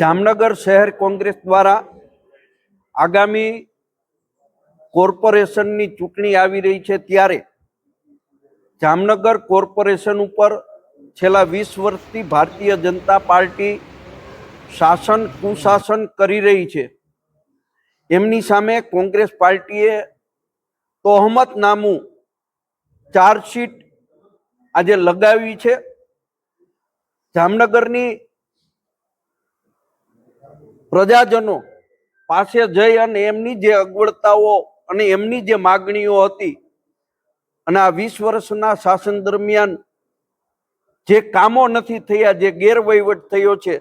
જામનગર શહેર કોંગ્રેસ દ્વારા આગામી કોર્પોરેશનની ચૂંટણી આવી રહી છે ત્યારે જામનગર કોર્પોરેશન ઉપર છેલ્લા 20 વર્ષથી ભારતીય જનતા પાર્ટી શાસન કુશાસન કરી રહી છે। એમની સામે કોંગ્રેસ પાર્ટીએ તોહમતનામું ચાર્જશીટ આજે લગાવી છે। જામનગરની પ્રજાજનો પાસે જઈ અને એમની જે અગવડતાઓ અને એમની જે માગણીઓ હતી અને આ 20 વર્ષના શાસન દરમિયાન જે કામો નથી થયા, જે ગેરવહીવટ થયો છે,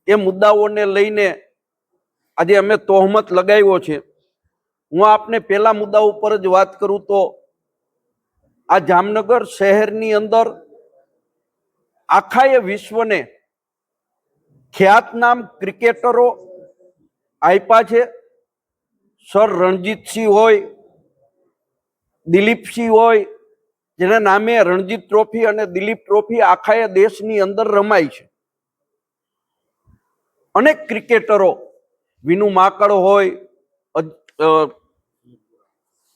એ મુદ્દાઓને લઈને આજે અમે તોહમત લગાવ્યો છે। હું આપને પહેલા મુદ્દા ઉપર જ વાત કરું તો આ જામનગર શહેરની અંદર આખા વિશ્વને ખ્યાતનામ ક્રિકેટરો આપ્યા છે। સર રણજીતસિંહ હોય, દિલીપસિંહ હોય, જેના નામે રણજીત ટ્રોફી અને દિલીપ ટ્રોફી આખા દેશની અંદર રમાય છે। અનેક ક્રિકેટરો, વિનુ માકડ હોય,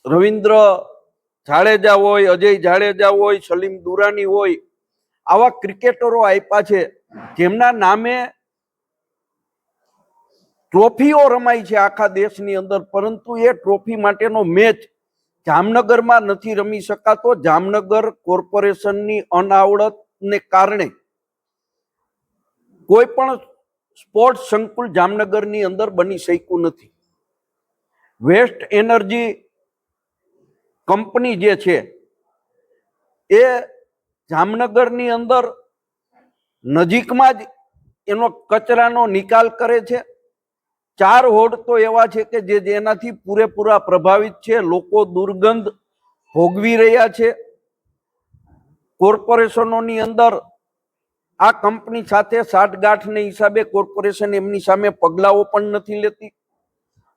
રવિન્દ્ર જાડેજા હોય, અજય જાડેજા હોય, સલીમ દુરાની હોય, આવા ક્રિકેટરો આપ્યા છે જેમના નામે ટ્રોફીઓ રમાય છે આખા દેશની અંદર, પરંતુ એ ટ્રોફી માટેનો મેચ જામનગરમાં નથી રમી શકાતો। જામનગર કોર્પોરેશનની અનાવડતને કારણે કોઈ પણ સ્પોર્ટ્સ સંકુલ જામનગરની અંદર બની શક્યું નથી। વેસ્ટ એનર્જી કંપની જે છે એ જામનગરની અંદર નજીકમાં જ એનો કચરાનો નિકાલ કરે છે। 4 વોર્ડ તો એવા છે કે જેનાથી પૂરેપૂરા પ્રભાવિત છે, લોકો દુર્ગંધ ભોગવી રહ્યા છે। કોર્પોરેશનોની અંદર આ કંપની સાથે સાઠગાંઠને હિસાબે કોર્પોરેશન એમની સામે પગલાઓ પણ નથી લેતી।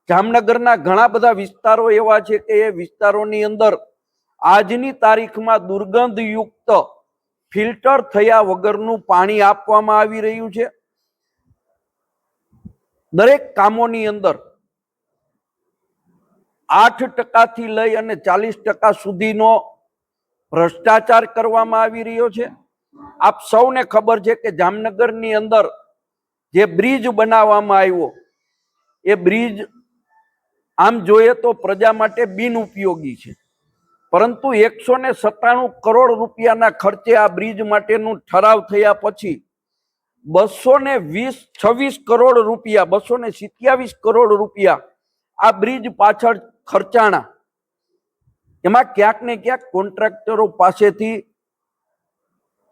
જામનગરના ઘણા બધા વિસ્તારો એવા છે કે એ વિસ્તારોની અંદર આજની તારીખમાં દુર્ગંધયુક્ત ફિલ્ટર થયા વગરનું પાણી આપવામાં આવી રહ્યું છે। દરેક કામોની અંદર 8% થી લઈ અને 40% સુધીનો ભ્રષ્ટાચાર કરવામાં આવી રહ્યો છે। આપ સૌને ખબર છે કે જામનગરની અંદર જે બ્રિજ બનાવવામાં આવ્યો એ બ્રિજ આમ જોઈએ તો પ્રજા માટે બિનઉપયોગી છે, પરંતુ 197 કરોડ રૂપિયાના ખર્ચે આ બ્રિજ માટેનું ઠરાવ થયા પછી 226 કરોડ રૂપિયા, 227 કરોડ રૂપિયા આ બ્રિજ પાછળ ખર્ચાણા। એમાં ક્યાંક ને ક્યાંક કોન્ટ્રાક્ટરો પાસેથી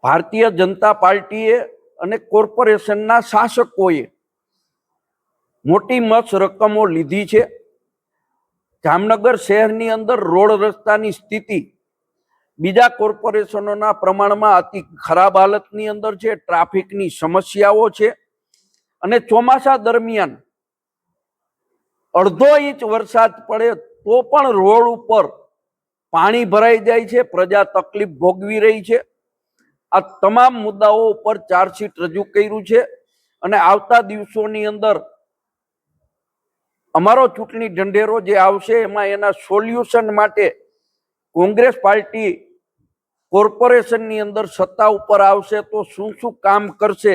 ભારતીય જનતા પાર્ટીએ અને કોર્પોરેશનના શાસકોએ મોટી મસ્ત રકમો લીધી છે। જામનગર શહેરની અંદર રોડ રસ્તાની સ્થિતિ બીજા કોર્પોરેશનોના પ્રમાણમાં અતિ ખરાબ હાલતની અંદર છે। ટ્રાફિકની સમસ્યાઓ છે અને ચોમાસા દરમિયાન અડધો ઇંચ વરસાદ પડે તો પણ રોડ ઉપર પાણી ભરાઈ જાય છે, પ્રજા તકલીફ ભોગવી રહી છે। આ તમામ મુદ્દાઓ ઉપર ચાર્જશીટ રજૂ કર્યું છે અને આવતા દિવસોની અંદર અમારો ચૂંટણી ઢંઢેરો જે આવશે એમાં એના સોલ્યુશન માટે કોંગ્રેસ પાર્ટી કોર્પોરેશનની અંદર સત્તા ઉપર આવશે તો શું શું કામ કરશે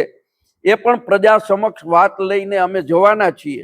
એ પણ પ્રજા સમક્ષ વાત લઈને અમે જવાના છીએ।